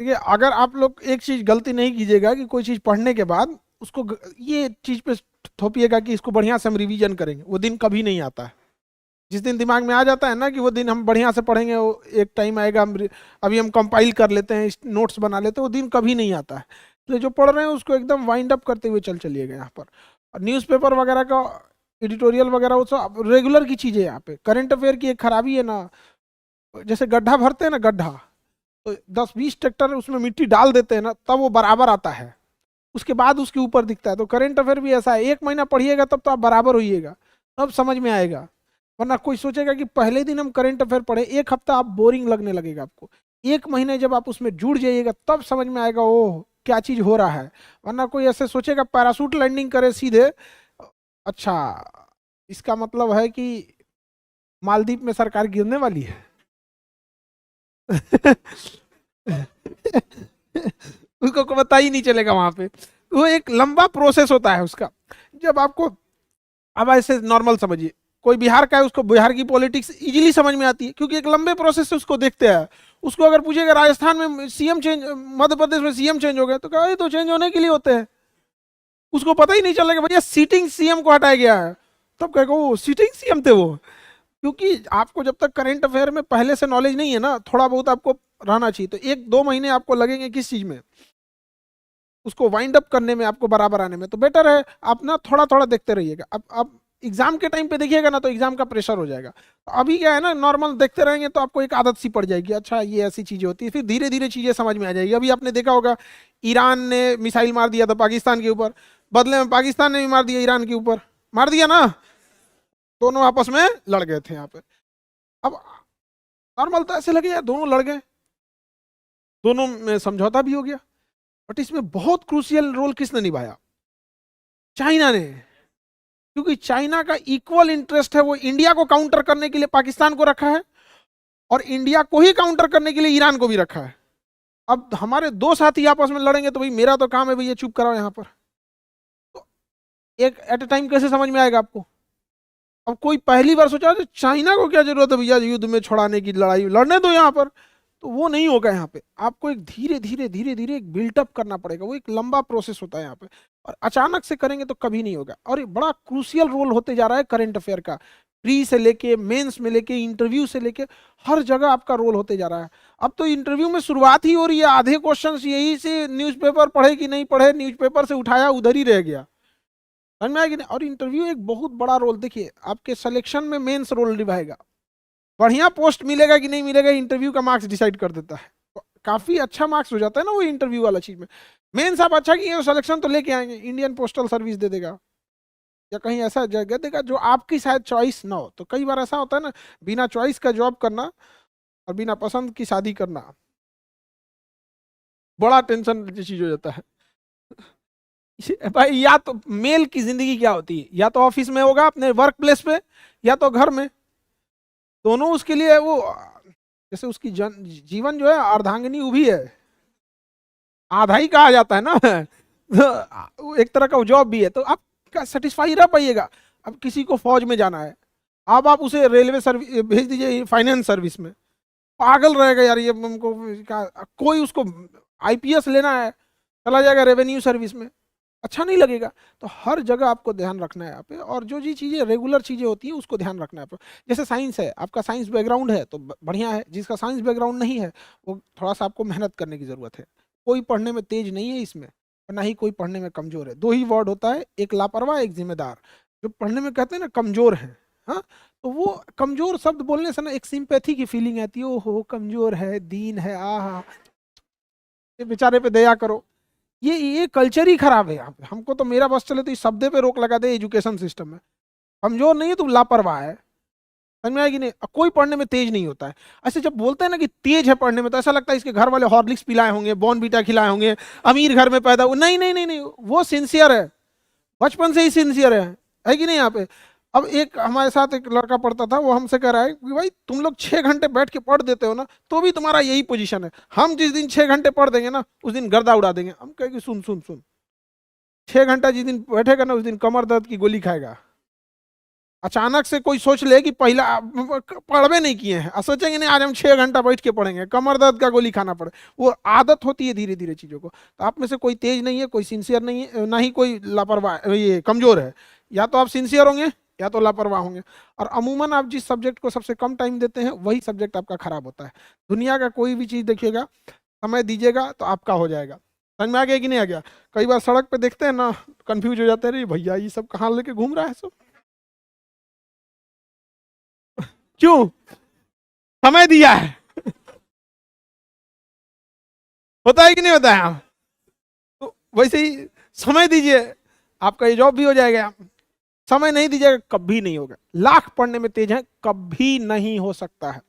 देखिए, अगर आप लोग एक चीज गलती नहीं कीजिएगा कि कोई चीज पढ़ने के बाद उसको ये चीज पे थोपिएगा कि इसको बढ़िया से हम रिवीजन करेंगे, वो दिन कभी नहीं आता है। जिस दिन दिमाग में आ जाता है ना कि वो दिन हम बढ़िया से पढ़ेंगे, वो एक टाइम आएगा हम अभी हम कंपाइल कर लेते हैं, नोट्स बना लेते हैं, वो दिन कभी नहीं आता है। तो जो पढ़ रहे हैं उसको एकदम वाइंड अप करते हुए चलिएगा यहाँ पर। और न्यूज़पेपर वगैरह का एडिटोरियल वगैरह वो सब रेगुलर की चीज़ें। यहाँ पे करंट अफेयर की एक खराबी है ना, जैसे गड्ढा भरते हैं ना, गड्ढा तो 10-20 ट्रैक्टर उसमें मिट्टी डाल देते हैं ना, तब वो बराबर आता है, उसके बाद उसके ऊपर दिखता है। तो करंट अफेयर भी ऐसा है, 1 महीना पढ़िएगा तब तो आप बराबर होइएगा, तब समझ में आएगा। वरना कोई सोचेगा कि पहले दिन हम करंट अफेयर पढ़े, एक हफ्ता आप बोरिंग लगने लगेगा आपको। 1 महीने जब आप उसमें जुड़ जाइएगा तब समझ में आएगा ओह क्या चीज हो रहा है। वरना कोई ऐसे सोचेगा पैरासूट लैंडिंग करे सीधे, अच्छा इसका मतलब है कि मालदीव में सरकार गिरने वाली है। उसको को पता ही नहीं चलेगा वहां पे। वो एक लंबा प्रोसेस होता है उसका। जब आपको, अब ऐसे नॉर्मल समझिए, कोई बिहार का है उसको बिहार की पॉलिटिक्स इजीली समझ में आती है क्योंकि एक लंबे प्रोसेस से उसको देखते हैं। उसको अगर पूछेगा राजस्थान में सीएम चेंज, मध्य प्रदेश में सीएम चेंज हो गए, तो कहा ये तो चेंज होने के लिए होते हैं। उसको पता ही नहीं चलेगा भैया सीटिंग सीएम को हटाया गया है, तब कहेगा वो सीटिंग सीएम थे वो। क्योंकि आपको जब तक करंट अफेयर में पहले से नॉलेज नहीं है ना, थोड़ा बहुत आपको रहना चाहिए। तो 1-2 महीने आपको लगेंगे किस चीज में, उसको वाइंड अप करने में, आपको बराबर आने में। तो बेटर है आप ना थोड़ा थोड़ा देखते रहिएगा। अब एग्जाम के टाइम पे देखिएगा ना तो एग्जाम का प्रेशर हो जाएगा। तो अभी क्या है ना, नॉर्मल देखते रहेंगे तो आपको एक आदत सी पड़ जाएगी, अच्छा ये ऐसी चीजें होती है, फिर धीरे धीरे चीजें समझ में आ जाएगी। अभी आपने देखा होगा ईरान ने मिसाइल मार दिया था पाकिस्तान के ऊपर, बदले में पाकिस्तान ने भी मार दिया ईरान के ऊपर, मार दिया ना, दोनों आपस में लड़ गए थे यहाँ पे। अब नॉर्मल तो ऐसे लगे यार दोनों लड़ गए, दोनों में समझौता भी हो गया, बट इसमें बहुत क्रूशियल रोल किसने निभाया, चाइना ने। क्योंकि चाइना का इक्वल इंटरेस्ट है, वो इंडिया को काउंटर करने के लिए पाकिस्तान को रखा है और इंडिया को ही काउंटर करने के लिए ईरान को भी रखा है। अब हमारे दो साथी आपस में लड़ेंगे तो भाई मेरा तो काम है भैया चुप कराओ यहाँ पर। तो एक एट ए टाइम कैसे समझ में आएगा आपको। अब कोई पहली बार सोचा तो चाइना को क्या जरूरत है भैया युद्ध में छुड़ाने की, लड़ाई लड़ने दो यहाँ पर, तो वो नहीं होगा यहाँ पे। आपको एक धीरे धीरे एक बिल्टअप करना पड़ेगा, वो एक लंबा प्रोसेस होता है यहाँ पे। और अचानक से करेंगे तो कभी नहीं होगा। और ये बड़ा क्रूशियल रोल होते जा रहा है करंट अफेयर का, प्री से लेके मेंस में लेके इंटरव्यू से लेके हर जगह आपका रोल होते जा रहा है। अब तो इंटरव्यू में शुरुआत ही हो रही है, आधे क्वेश्चंस यही से न्यूज़पेपर पढ़े कि नहीं पढ़े, न्यूज़पेपर से उठाया उधर ही रह गया, समझ में आया कि नहीं। और इंटरव्यू एक बहुत बड़ा रोल, देखिए आपके सिलेक्शन में मेंस रोल निभाएगा। बढ़िया पोस्ट मिलेगा कि नहीं मिलेगा इंटरव्यू का मार्क्स डिसाइड कर देता है। तो काफी अच्छा मार्क्स हो जाता है ना वो इंटरव्यू वाला चीज में। मेंस आप अच्छा किए सिलेक्शन तो लेके आएंगे, इंडियन पोस्टल सर्विस दे देगा या कहीं ऐसा जगह देगा जो आपकी शायद चॉइस ना हो। तो कई बार ऐसा होता है ना, बिना चॉइस का जॉब करना और बिना पसंद की शादी करना बड़ा टेंशन चीज हो जाता है। भाई या तो मेल की जिंदगी क्या होती है, या तो ऑफिस में होगा अपने वर्क प्लेस पे, या तो घर में, दोनों उसके लिए वो जैसे उसकी जीवन जो है अर्धांगिनी उभी है, आधा ही कहा जाता है ना। तो एक तरह का जॉब भी है, तो आप सेटिस्फाई रह पाइएगा। अब किसी को फौज में जाना है, अब आप उसे रेलवे सर्विस भेज दीजिए, फाइनेंस सर्विस में, पागल रहेगा यार ये हमको कोई उसको आईपीएस लेना है चला जाएगा रेवेन्यू सर्विस में, अच्छा नहीं लगेगा। तो हर जगह आपको ध्यान रखना है यहाँ पे, और जो जी चीज़ें रेगुलर चीज़ें होती हैं उसको ध्यान रखना है आप। जैसे साइंस है, आपका साइंस बैकग्राउंड है तो बढ़िया है, जिसका साइंस बैकग्राउंड नहीं है वो थोड़ा सा आपको मेहनत करने की ज़रूरत है। कोई पढ़ने में तेज नहीं है इसमें, और ना ही कोई पढ़ने में कमज़ोर है। दो ही वर्ड होता है, एक लापरवाह एक जिम्मेदार। जो पढ़ने में कहते हैं ना कमज़ोर है, हाँ, तो वो कमज़ोर शब्द बोलने से ना एक सिंपैथी की फीलिंग आती है, ओहो कमज़ोर है, दीन है, आहा ये बेचारे पे दया करो। ये कल्चर ही खराब है यहाँ पे। हमको तो मेरा बस चले तो इस शब्दे पे रोक लगा दे एजुकेशन सिस्टम में। कमजोर नहीं है तो लापरवाह है, समझ में आएगी नहीं। कोई पढ़ने में तेज नहीं होता है। ऐसे जब बोलते हैं ना कि तेज है पढ़ने में, तो ऐसा लगता है इसके घर वाले हॉर्लिक्स पिलाए होंगे, बॉर्नवीटा खिलाए होंगे, अमीर घर में पैदा हुआ। नहीं नहीं नहीं नहीं, वो सिंसियर है, बचपन से ही सिंसियर है कि नहीं यहाँ पे। अब एक हमारे साथ एक लड़का पढ़ता था, वो हमसे कह रहा है कि भाई तुम लोग 6 घंटे बैठ के पढ़ देते हो ना, तो भी तुम्हारा यही पोजीशन है। हम जिस दिन 6 घंटे पढ़ देंगे ना उस दिन गर्दा उड़ा देंगे। हम कहेंगे सुन सुन सुन, 6 घंटा जिस दिन बैठेगा ना उस दिन कमर दर्द की गोली खाएगा। अचानक से कोई सोच ले कि पहला पढ़वे नहीं किए हैं और सोचेंगे नहीं आज हम 6 घंटा बैठ के पढ़ेंगे, कमर दर्द का गोली खाना पड़े। वो आदत होती है धीरे धीरे चीजों को। तो आप में से कोई तेज नहीं है, कोई सिंसियर नहीं है, ना ही कोई लापरवाह ये कमजोर है। या तो आप सिंसियर होंगे या तो लापरवाह होंगे। और अमूमन आप जिस सब्जेक्ट को सबसे कम टाइम देते हैं वही सब्जेक्ट आपका खराब होता है। दुनिया का कोई भी चीज देखिएगा, समय दीजिएगा तो आपका हो जाएगा। समझ में आ गया कि नहीं आ गया? कई बार सड़क पे देखते हैं ना, कंफ्यूज हो जाते हैं, अरे भैया ये सब कहाँ लेके घूम रहा है सब, क्यों? समय दिया है। होता है कि नहीं होता है? हाँ। तो वैसे ही समय दीजिए, आपका ये जॉब भी हो जाएगा। समय नहीं दीजिएगा कभी नहीं होगा। लाख पढ़ने में तेज है, कभी नहीं हो सकता है।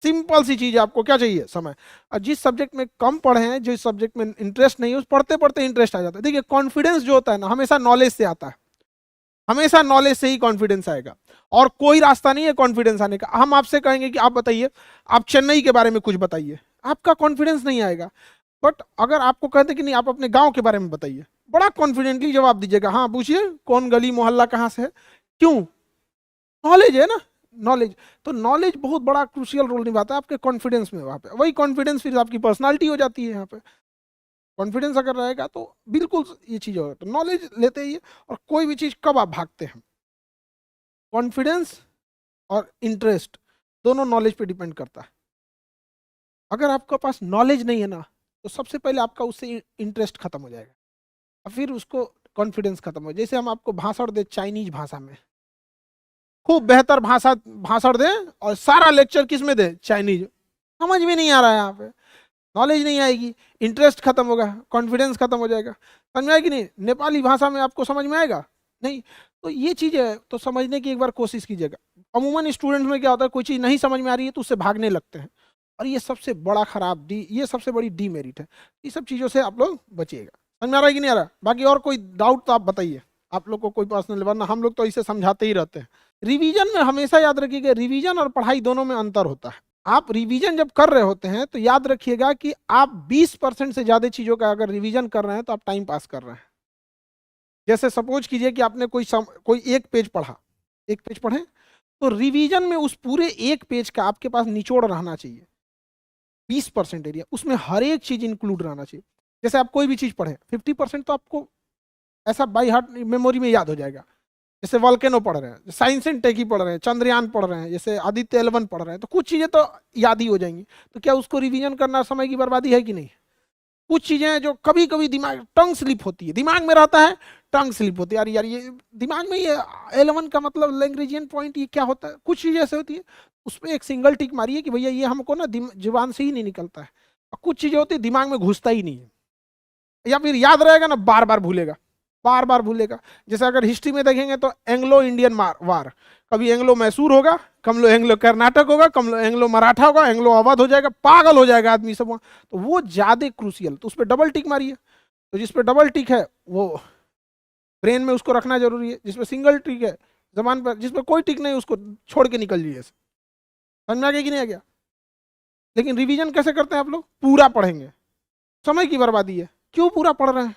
सिंपल सी चीज है, आपको क्या चाहिए? समय। और जिस सब्जेक्ट में कम पढ़े हैं, जिस सब्जेक्ट में इंटरेस्ट नहीं है, उस पढ़ते पढ़ते इंटरेस्ट आ जाता है। देखिए कॉन्फिडेंस जो होता है ना, हमेशा नॉलेज से आता है। हमेशा नॉलेज से ही कॉन्फिडेंस आएगा, और कोई रास्ता नहीं है कॉन्फिडेंस आने का। हम आपसे कहेंगे कि आप बताइए, आप चेन्नई के बारे में कुछ बताइए, आपका कॉन्फिडेंस नहीं आएगा। बट अगर आपको कहते कि नहीं आप अपने गांव के बारे में बताइए, बड़ा कॉन्फिडेंटली जवाब दीजिएगा। हाँ पूछिए, कौन गली मोहल्ला कहाँ से है? क्यों? नॉलेज है ना, नॉलेज। तो नॉलेज बहुत बड़ा क्रूशियल रोल निभाता है आपके कॉन्फिडेंस में। वहां पे वही कॉन्फिडेंस फिर आपकी पर्सनालिटी हो जाती है। यहाँ पे कॉन्फिडेंस अगर रहेगा तो बिल्कुल ये चीज होगा। तो नॉलेज लेते ही है। और कोई भी चीज कब आप भागते हैं, कॉन्फिडेंस और इंटरेस्ट दोनों नॉलेज पे डिपेंड करता है। अगर आपके पास नॉलेज नहीं है ना, तो सबसे पहले आपका उससे इंटरेस्ट खत्म हो जाएगा, और फिर उसको कॉन्फिडेंस खत्म हो। जैसे हम आपको भाषण दे चाइनीज भाषा में, खूब बेहतर भाषा भाषण दे और सारा लेक्चर किस में दे? चाइनीज। समझ में नहीं आ रहा है, यहाँ पे नॉलेज नहीं आएगी, इंटरेस्ट खत्म होगा, कॉन्फिडेंस खत्म हो जाएगा। समझ में आएगी नहीं? नेपाली भाषा में आपको समझ में आएगा नहीं। तो ये चीज है, तो समझने की एक बार कोशिश कीजिएगा। अमूमन स्टूडेंट में क्या होता है, कोई चीज नहीं समझ में आ रही है तो उससे भागने लगते हैं, और ये सबसे बड़ा खराब ये सबसे बड़ी डीमेरिट है। ये सब चीजों से आप लोग बचिएगा। समझ में आ रहा है कि नहीं आ रहा? बाकी और कोई डाउट तो आप बताइए, आप लोग को कोई पर्सनल, वरना हम लोग तो इसे समझाते ही रहते हैं। रिवीजन में हमेशा याद रखिएगा, रिवीजन और पढ़ाई दोनों में अंतर होता है। आप रिवीजन जब कर रहे होते हैं तो याद रखिएगा कि आप 20% से ज्यादा चीजों का अगर रिवीजन कर रहे हैं तो आप टाइम पास कर रहे हैं। जैसे सपोज कीजिए कि आपने कोई एक पेज पढ़ा, एक पेज पढ़े, तो रिवीजन में उस पूरे एक पेज का आपके पास निचोड़ रहना चाहिए। 20% एरिया, उसमें हर एक चीज इंक्लूड रहना चाहिए। जैसे आप कोई भी चीज पढ़े, 50% तो आपको ऐसा बाई हार्ट मेमोरी में याद हो जाएगा। जैसे वॉल्केनो पढ़ रहे हैं, साइंस एंड टेक ही पढ़ रहे हैं, चंद्रयान पढ़ रहे हैं, जैसे आदित्य एल1 पढ़ रहे हैं, तो कुछ चीजें तो याद ही हो जाएंगी। तो क्या उसको रिवीजन करना समय की बर्बादी है कि नहीं? कुछ चीजें हैं जो कभी कभी दिमाग टंग स्लिप होती है, दिमाग में रहता है, टंग स्लिप होती है, यार यार ये दिमाग में, ये एल1 का मतलब लैंग्वेजियन पॉइंट ये क्या होता है, कुछ चीजें ऐसे होती है। उसमें एक सिंगल टिक मारिए कि भैया ये हमको ना जुबान से ही नहीं निकलता है। और कुछ चीजें होती है दिमाग में घुसता ही नहीं है, या फिर याद रहेगा ना बार बार भूलेगा, बार बार भूलेगा। जैसे अगर हिस्ट्री में देखेंगे तो एंग्लो इंडियन वार, कभी एंग्लो मैसूर होगा, कम एंग्लो कर्नाटक होगा, कम एंग्लो मराठा होगा, एंग्लो अवध हो जाएगा, पागल हो जाएगा आदमी सब। तो वो ज्यादा क्रूसियल, तो उस पर डबल टिक मारिए। तो जिस पर डबल टिक है वो ब्रेन में उसको रखना जरूरी है, जिसपे सिंगल टिक है जबान पर, जिसपे कोई टिक नहीं उसको छोड़ के निकल जाइए। समझ में आ गया कि नहीं आ गया? लेकिन रिवीजन कैसे करते हैं आप लोग? पूरा पढ़ेंगे, समय की बर्बादी है। क्यों पूरा पढ़ रहे हैं?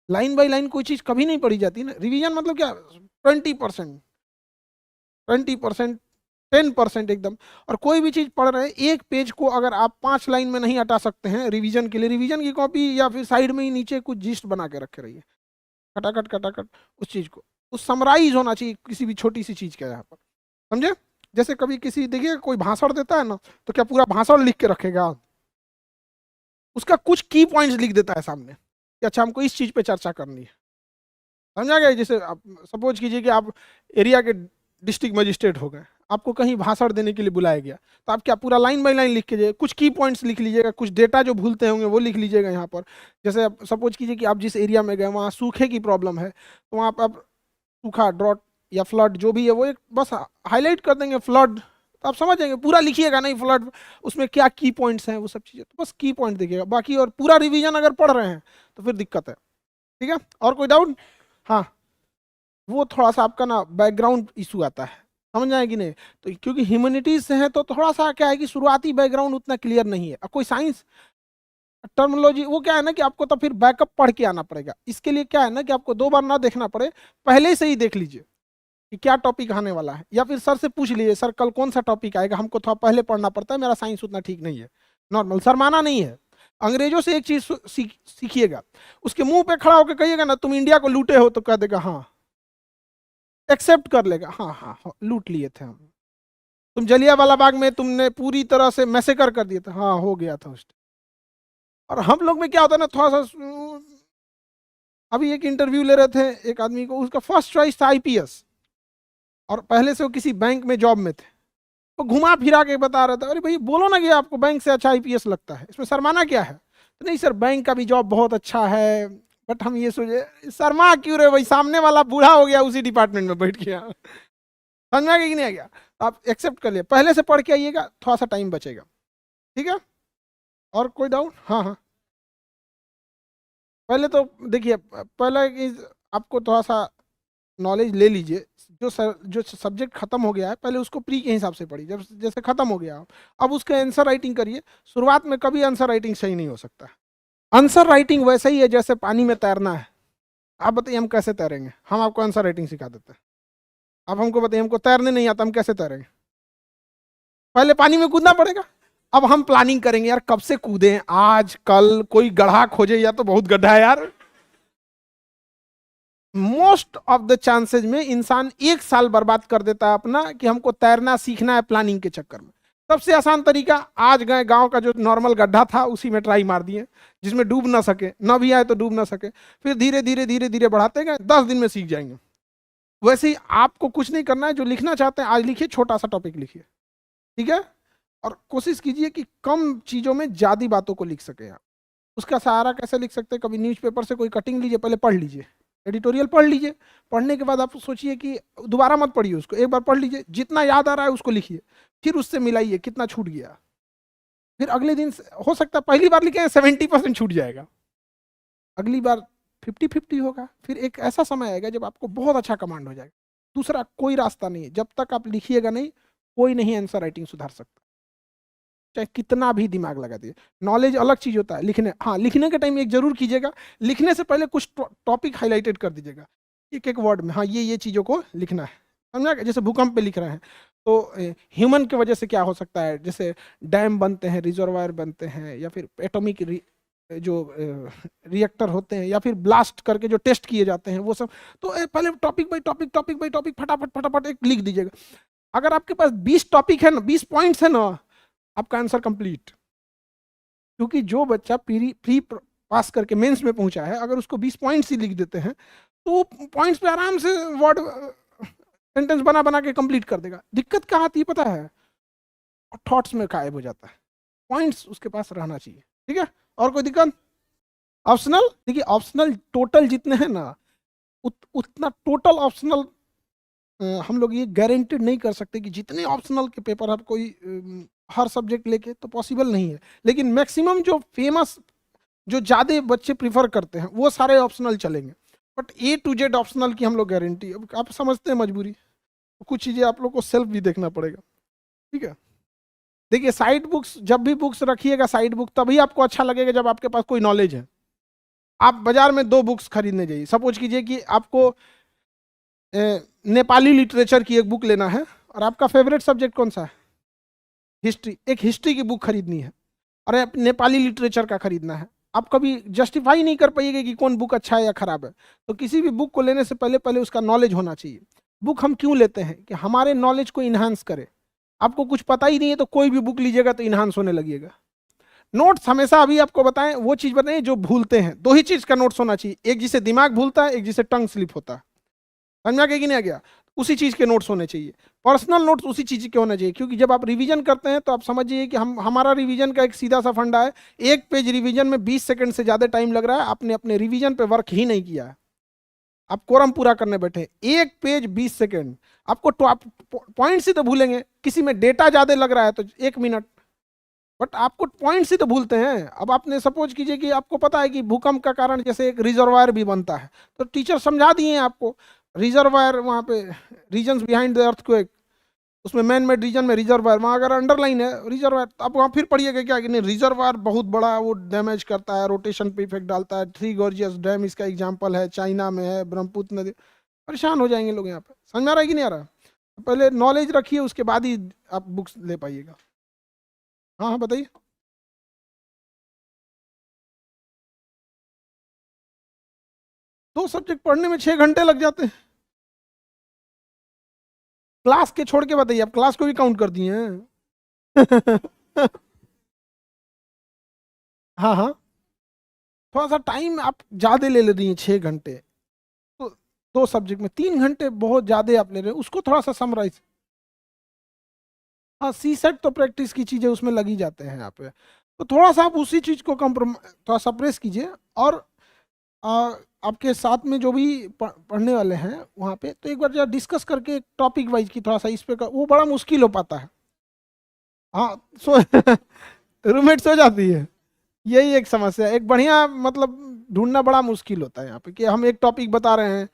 लाइन बाई लाइन कोई चीज कभी नहीं पढ़ी जाती ना। रिवीजन मतलब क्या? 20%, 20%, 10% एकदम। और कोई भी चीज पढ़ रहे हैं, एक पेज को अगर आप 5 लाइन में नहीं हटा सकते हैं रिवीजन के लिए, रिवीजन की कॉपी या फिर साइड में ही नीचे कुछ जिस्ट बना के रखे रहिए, खटाखट खटाखट उस चीज को, उस समराइज होना चाहिए किसी भी छोटी सी चीज का यहाँ पर। समझे? जैसे कभी किसी देखिए कोई भाषण देता है ना, तो क्या पूरा भाषण लिख के रखेगा? उसका कुछ की पॉइंट्स लिख देता है सामने कि अच्छा हमको इस चीज पे चर्चा करनी है। समझा गया? जैसे आप सपोज कीजिए कि आप एरिया के डिस्ट्रिक्ट मजिस्ट्रेट हो गए, आपको कहीं भाषण देने के लिए बुलाया गया, तो आप क्या पूरा लाइन बाई लाइन लिख के जाइए, कुछ की पॉइंट्स लिख लीजिएगा, कुछ डेटा जो भूलते होंगे वो लिख लीजिएगा यहाँ पर। जैसे सपोज कीजिए कि आप जिस एरिया में गए वहाँ सूखे की प्रॉब्लम है, तो वहाँ पर आप सूखा, ड्रॉट या फ्लड जो भी है वो एक बस हाईलाइट कर देंगे, फ्लड, तो आप समझ जाएंगे। पूरा लिखिएगा नहीं फ्लड, उसमें क्या की पॉइंट्स हैं वो सब चीज़ें, तो बस की पॉइंट देखिएगा बाकी। और पूरा रिवीजन अगर पढ़ रहे हैं तो फिर दिक्कत है। ठीक है? और कोई डाउट? हाँ, वो थोड़ा सा आपका ना बैकग्राउंड इशू आता है, समझ आए कि नहीं? तो क्योंकि ह्यूमैनिटीज से है तो थोड़ा सा क्या है कि शुरुआती बैकग्राउंड उतना क्लियर नहीं है। अब कोई साइंस टर्मिनोलॉजी वो क्या है ना कि आपको तो फिर बैकअप पढ़ के आना पड़ेगा। इसके लिए क्या है ना कि आपको 2 बार ना देखना पड़े, पहले से ही देख लीजिए। कि क्या टॉपिक आने वाला है, या फिर सर से पूछ लीजिए सर कल कौन सा टॉपिक आएगा, हमको थोड़ा पहले पढ़ना पड़ता है, मेरा साइंस उतना ठीक नहीं है। नॉर्मल, शर्माना नहीं है। अंग्रेजों से एक चीज सीखिएगा, उसके मुंह पे खड़ा होकर कहिएगा ना तुम इंडिया को लूटे हो, तो कह देगा हाँ, एक्सेप्ट कर लेगा, हाँ हाँ हाँ लूट लिए थे हम। तुम जलियांवाला बाग में तुमने पूरी तरह से मैसेकर कर दिया था, हाँ हो गया था उस time। और हम लोग में क्या होता है ना, थोड़ा सा अभी एक इंटरव्यू ले रहे थे एक आदमी को, उसका फर्स्ट चॉइस था आईपीएस, और पहले से वो किसी बैंक में जॉब में थे। तो घुमा फिरा के बता रहा था, अरे भाई बोलो ना कि आपको बैंक से अच्छा आईपीएस लगता है, इसमें शर्माना क्या है? तो नहीं सर बैंक का भी जॉब बहुत अच्छा है, बट हम ये सोचे, शर्मा क्यों रहे भाई, सामने वाला बूढ़ा हो गया उसी डिपार्टमेंट में बैठ गया। समझ में आ गया कि नहीं आ गया? आप एक्सेप्ट कर लिए, पहले से पढ़ के आइएगा, थोड़ा सा टाइम बचेगा। ठीक है, और कोई डाउट? हाँ हाँ, पहले तो देखिए, पहले आपको थोड़ा सा नॉलेज ले लीजिए। जो सब्जेक्ट खत्म हो गया है पहले उसको प्री के हिसाब से पढ़िए, जब जैसे खत्म हो गया अब उसका आंसर राइटिंग करिए। शुरुआत में कभी आंसर राइटिंग सही नहीं हो सकता। आंसर राइटिंग वैसे ही है जैसे पानी में तैरना है। आप बताइए हम कैसे तैरेंगे? हम आपको आंसर राइटिंग सिखा देते हैं। आप हमको बताइए, हमको तैरने नहीं आता, हम कैसे तैरेंगे? पहले पानी में कूदना पड़ेगा। अब हम प्लानिंग करेंगे यार कब से कूदें, आज कल कोई गड्ढा खोजे, या तो बहुत गड्ढा है यार। मोस्ट ऑफ द चांसेज में इंसान 1 साल बर्बाद कर देता है अपना कि हमको तैरना सीखना है प्लानिंग के चक्कर में। सबसे आसान तरीका, आज गए गांव का जो नॉर्मल गड्ढा था उसी में ट्राई मार दिए, जिसमें डूब ना सके, ना भी आए तो डूब ना सके। फिर धीरे धीरे धीरे धीरे बढ़ाते गए, 10 दिन में सीख जाएंगे। वैसे ही आपको कुछ नहीं करना है, जो लिखना चाहते हैं आज लिखिए, छोटा सा टॉपिक लिखिए, ठीक है? और कोशिश कीजिए कि कम चीजों में ज्यादा बातों को लिख सके आप। उसका सहारा कैसे लिख सकते हैं? कभी न्यूज़पेपर से कोई कटिंग लीजिए, पहले पढ़ लीजिए, एडिटोरियल पढ़ लीजिए। पढ़ने के बाद आप सोचिए कि दोबारा मत पढ़िए उसको, एक बार पढ़ लीजिए, जितना याद आ रहा है उसको लिखिए, फिर उससे मिलाइए कितना छूट गया। फिर अगले दिन हो सकता है पहली बार लिखे 70% छूट जाएगा, अगली बार 50-50 होगा। फिर एक ऐसा समय आएगा जब आपको बहुत अच्छा कमांड हो जाएगा। दूसरा कोई रास्ता नहीं है, जब तक आप लिखिएगा नहीं कोई नहीं आंसर राइटिंग सुधार सकता, चाहे कितना भी दिमाग लगा दिए। नॉलेज अलग चीज होता है, लिखने, हाँ लिखने के टाइम एक जरूर कीजिएगा, लिखने से पहले कुछ टॉपिक हाईलाइटेड कर दीजिएगा, एक एक वर्ड में, हाँ ये चीजों को लिखना है। समझा? जैसे भूकंप पे लिख रहे हैं तो ह्यूमन की वजह से क्या हो सकता है, जैसे डैम बनते हैं, रिजर्वायर बनते हैं, या फिर एटॉमिक जो रिएक्टर होते हैं, या फिर ब्लास्ट करके जो टेस्ट किए जाते हैं वो सब। तो पहले topic by topic, topic by topic, फटाफट फटाफट एक लिख दीजिएगा। अगर आपके पास 20 टॉपिक है ना, 20 पॉइंट्स है ना, आपका आंसर कंप्लीट। क्योंकि जो बच्चा प्री पास करके मेंस में पहुंचा है, अगर उसको 20 पॉइंट्स ही लिख देते हैं तो पॉइंट्स पे आराम से वर्ड सेंटेंस बना बना के कंप्लीट कर देगा। दिक्कत कहाँ आती है पता है? थॉट्स में गायब हो जाता है। पॉइंट्स उसके पास रहना चाहिए, ठीक है? और कोई दिक्कत? ऑप्शनल, देखिए ऑप्शनल टोटल जितने हैं ना, उतना टोटल ऑप्शनल हम लोग ये गारंटेड नहीं कर सकते कि जितने ऑप्शनल के पेपर आप कोई हर सब्जेक्ट लेके, तो पॉसिबल नहीं है। लेकिन मैक्सिमम जो फेमस, जो ज़्यादा बच्चे प्रीफर करते हैं वो सारे ऑप्शनल चलेंगे। But A to Z optional की हम लोग गारंटी, अब आप समझते हैं मजबूरी, तो कुछ चीज़ें आप लोग को सेल्फ भी देखना पड़ेगा, ठीक है? देखिए साइड बुक्स, जब भी बुक्स रखिएगा साइड बुक, तभी आपको अच्छा लगेगा जब आपके पास कोई नॉलेज है। आप बाजार में 2 बुक्स खरीदने जाइए, सपोज कीजिए कि आपको नेपाली लिटरेचर की एक बुक लेना है, और आपका फेवरेट सब्जेक्ट कौन सा है? हिस्ट्री। एक हिस्ट्री की बुक खरीदनी है, और नेपाली लिटरेचर का खरीदना है। आप कभी जस्टिफाई नहीं कर पाइएगा कि कौन बुक अच्छा है या खराब है। तो किसी भी बुक को लेने से पहले पहले उसका नॉलेज होना चाहिए। बुक हम क्यों लेते हैं? कि हमारे नॉलेज को इन्हांस करे। आपको कुछ पता ही नहीं है तो कोई भी बुक लीजिएगा तो इन्हांस होने लगेगा। नोट्स हमेशा, अभी आपको बताएं वो चीज बताएं जो भूलते हैं। 2 ही चीज का नोट्स होना चाहिए, एक जिसे दिमाग भूलता है, एक जिसे टंग स्लिप होता है। समझ में आ गया कि नहीं आ गया? उसी चीज के नोट्स होने चाहिए। पर्सनल नोट्स उसी चीज के होना चाहिए, क्योंकि जब आप रिवीजन करते हैं तो आप समझिए कि हमारा रिवीजन का एक सीधा सा फंडा है, एक पेज रिवीजन में 20 सेकंड से ज्यादा टाइम लग रहा है, आपने अपने रिवीजन पे वर्क ही नहीं किया है। आप कोरम पूरा करने बैठे, एक पेज 20 सेकंड, आपको पॉइंट्स ही तो भूलेंगे। किसी में डेटा ज्यादा लग रहा है तो 1 मिनट, बट आपको पॉइंट्स ही तो भूलते हैं। अब आपने सपोज कीजिए कि आपको पता है कि भूकंप का कारण जैसे एक रिजर्वायर भी बनता है, तो टीचर समझा दिए आपको रिजर्वायर, वहाँ पे रीजन्स बिहाइंड द अर्थक्वेक, उसमें मैन मेड रीजन में रिजर्वायर, वहाँ अगर अंडरलाइन है रिजर्वायर, तो आप वहाँ फिर पढ़िएगा क्या कि नहीं, रिजर्वायर बहुत बड़ा वो डैमेज करता है, रोटेशन पे इफेक्ट डालता है। 3 गॉर्जियस डैम इसका एग्जाम्पल है, चाइना में है, ब्रह्मपुत्र नदी। परेशान हो जाएंगे लोग यहाँ पे। समझ में आ रहा है कि नहीं आ रहा? पहले नॉलेज रखिए, उसके बाद ही आप बुक्स ले पाइएगा। हाँ हाँ बताइए। दो सब्जेक्ट पढ़ने में 6 घंटे लग जाते हैं। क्लास के छोड़ के बताइए, आप क्लास को भी काउंट कर दिए हैं। हाँ हाँ, थोड़ा सा टाइम आप ज्यादा ले रही हैं, 6 घंटे। तो दो सब्जेक्ट में 3 घंटे बहुत ज्यादा आप ले रहे हैं, उसको थोड़ा सा समराइज। हाँ, सी सेट तो प्रैक्टिस की चीजें उसमें लगी जाते हैं यहाँ पे। तो थोड़ा सा आप उसी चीज को थोड़ा सप्रेस कीजिए। और आ, आपके साथ में जो भी पढ़ने वाले हैं वहाँ पे, तो एक बार जरा डिस्कस करके टॉपिक वाइज की थोड़ा सा इस पे वो बड़ा मुश्किल हो पाता है। हाँ सो रूममेट सो जाती है, यही एक समस्या है। एक बढ़िया मतलब ढूंढना बड़ा मुश्किल होता है यहाँ पे, कि हम एक टॉपिक बता रहे हैं।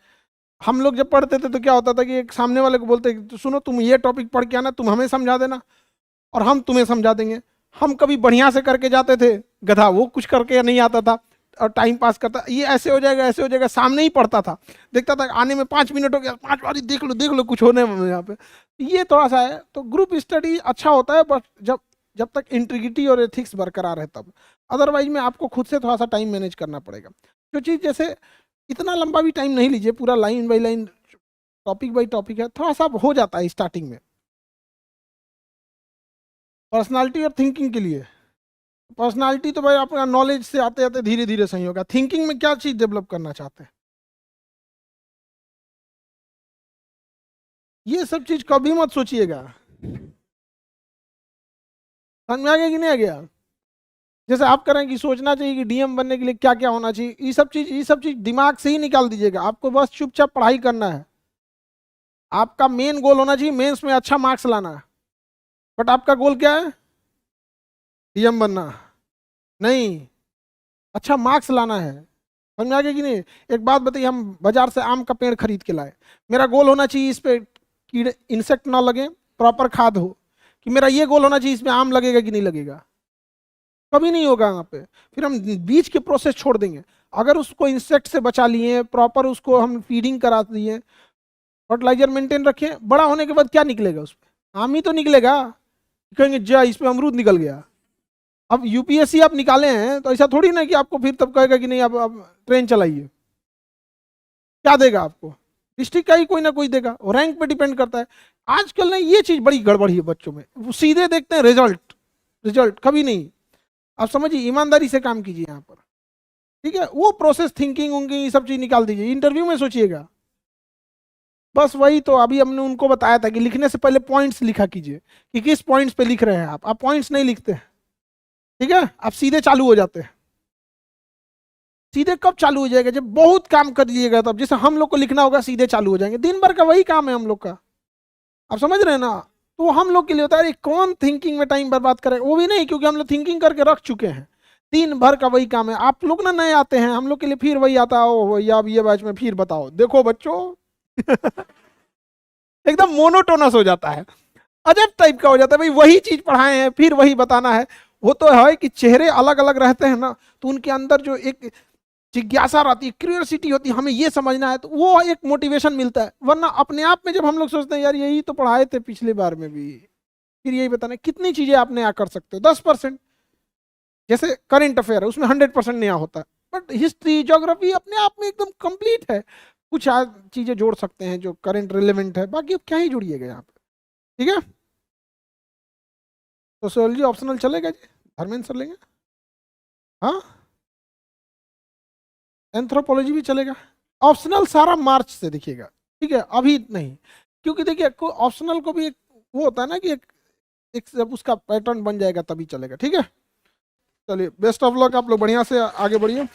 हम लोग जब पढ़ते थे तो क्या होता था कि एक सामने वाले को बोलते तो सुनो तुम ये टॉपिक पढ़ के आना, तुम हमें समझा देना और हम तुम्हें समझा देंगे। हम कभी बढ़िया से करके जाते थे, गधा वो कुछ करके नहीं आता था और टाइम पास करता, ये ऐसे हो जाएगा ऐसे हो जाएगा, सामने ही पढ़ता था, देखता था आने में 5 मिनट हो गया, 5 बारी देख लो कुछ होने में यहाँ पे। ये थोड़ा सा है। तो ग्रुप स्टडी अच्छा होता है, बट जब जब तक इंटीग्रिटी और एथिक्स बरकरार है तब। अदरवाइज में आपको खुद से थोड़ा सा टाइम मैनेज करना पड़ेगा। जो चीज़ जैसे इतना लंबा भी टाइम नहीं लीजिए, पूरा line by line topic by topic है, थोड़ा सा हो जाता है स्टार्टिंग में। पर्सनालिटी और थिंकिंग के लिए, पर्सनालिटी तो भाई अपना नॉलेज से आते आते धीरे धीरे सही होगा। थिंकिंग में क्या चीज डेवलप करना चाहते हैं, ये सब चीज कभी मत सोचिएगा। समझ में आ गया कि नहीं आ गया? जैसे आप करें कि सोचना चाहिए कि डीएम बनने के लिए क्या क्या होना चाहिए, ये सब चीज दिमाग से ही निकाल दीजिएगा। आपको बस चुपचाप पढ़ाई करना है। आपका मेन गोल होना चाहिए मेंस में अच्छा मार्क्स लाना। बट आपका गोल क्या है? डीएम बनना नहीं, अच्छा मार्क्स लाना है। समझ में आ गया कि नहीं? एक बात बताइए, हम बाजार से आम का पेड़ खरीद के लाए, मेरा गोल होना चाहिए इस पे कीड़े इंसेक्ट ना लगे, प्रॉपर खाद हो। कि मेरा ये गोल होना चाहिए इसमें आम लगेगा कि नहीं लगेगा? कभी नहीं होगा वहाँ पे। फिर हम बीज के प्रोसेस छोड़ देंगे। अगर उसको इंसेक्ट से बचा लिए, प्रॉपर उसको हम फीडिंग करा दिए, फर्टिलाइजर मेंटेन रखें, बड़ा होने के बाद क्या निकलेगा उस पर? आम ही तो निकलेगा। कहेंगे जा इस पे अमरूद निकल गया। अब यूपीएससी आप निकाले हैं तो ऐसा थोड़ी ना कि आपको फिर तब कहेगा कि नहीं अब ट्रेन चलाइए। क्या देगा आपको? डिस्ट्रिक्ट का ही कोई ना कोई देगा, और रैंक पे डिपेंड करता है। आजकल ना ये चीज बड़ी गड़बड़ी है बच्चों में, वो सीधे देखते हैं रिजल्ट, रिजल्ट कभी नहीं। आप समझिए, ईमानदारी से काम कीजिए यहाँ पर। ठीक है, वो प्रोसेस थिंकिंग उनकी सब चीज निकाल दीजिए, इंटरव्यू में सोचिएगा। बस वही तो अभी हमने उनको बताया था कि लिखने से पहले पॉइंट्स लिखा कीजिए, कि किस पॉइंट्स पे लिख रहे हैं आप पॉइंट्स नहीं लिखते हैं। ठीक है, आप सीधे चालू हो जाते हैं। सीधे कब चालू हो जाएगा? जब बहुत काम कर लीजिएगा तब। जैसे हम लोग को लिखना होगा, सीधे चालू हो जाएंगे, दिन भर का वही काम है हम लोग का। आप समझ रहे हैं ना? तो हम लोग के लिए होता है, अरे कौन थिंकिंग में टाइम बर्बाद करे, वो भी नहीं, क्योंकि हम लोग थिंकिंग करके रख चुके हैं। दिन भर का वही काम है। आप लोग ना नए आते हैं, हम लोग के लिए फिर वही आता है, ओ भैया अब ये बैच में फिर बताओ, देखो बच्चों। एकदम मोनोटोनस हो जाता है, अजब टाइप का हो जाता है। भाई वही चीज पढ़ाए हैं, फिर वही बताना है। वो तो है कि चेहरे अलग अलग रहते हैं ना, तो उनके अंदर जो एक जिज्ञासा रहती है, क्यूरियोसिटी होती है, हमें ये समझना है, तो वो एक मोटिवेशन मिलता है। वरना अपने आप में जब हम लोग सोचते हैं यार यही तो पढ़ाए थे पिछली बार में भी, फिर यही बताना, कितनी चीजें आप नया कर सकते हो? 10%। जैसे करंट अफेयर है, उसमें 100% नया होता है, बट हिस्ट्री ज्योग्राफी अपने आप में एकदम कंप्लीट है। कुछ आज चीजें जोड़ सकते हैं जो करंट रिलेवेंट है, बाकी अब क्या ही जोड़िएगा यहाँ पे। ठीक है, सोशियोलॉजी ऑप्शनल चलेगा जी, धर्मेंद्र सर लेंगे। हाँ, एंथ्रोपोलॉजी भी चलेगा। ऑप्शनल सारा मार्च से देखिएगा, ठीक है, अभी नहीं। क्योंकि देखिए ऑप्शनल को भी एक वो होता है ना कि एक जब उसका पैटर्न बन जाएगा तभी चलेगा। ठीक है, चलिए बेस्ट ऑफ लक, आप लोग बढ़िया से आगे बढ़िए।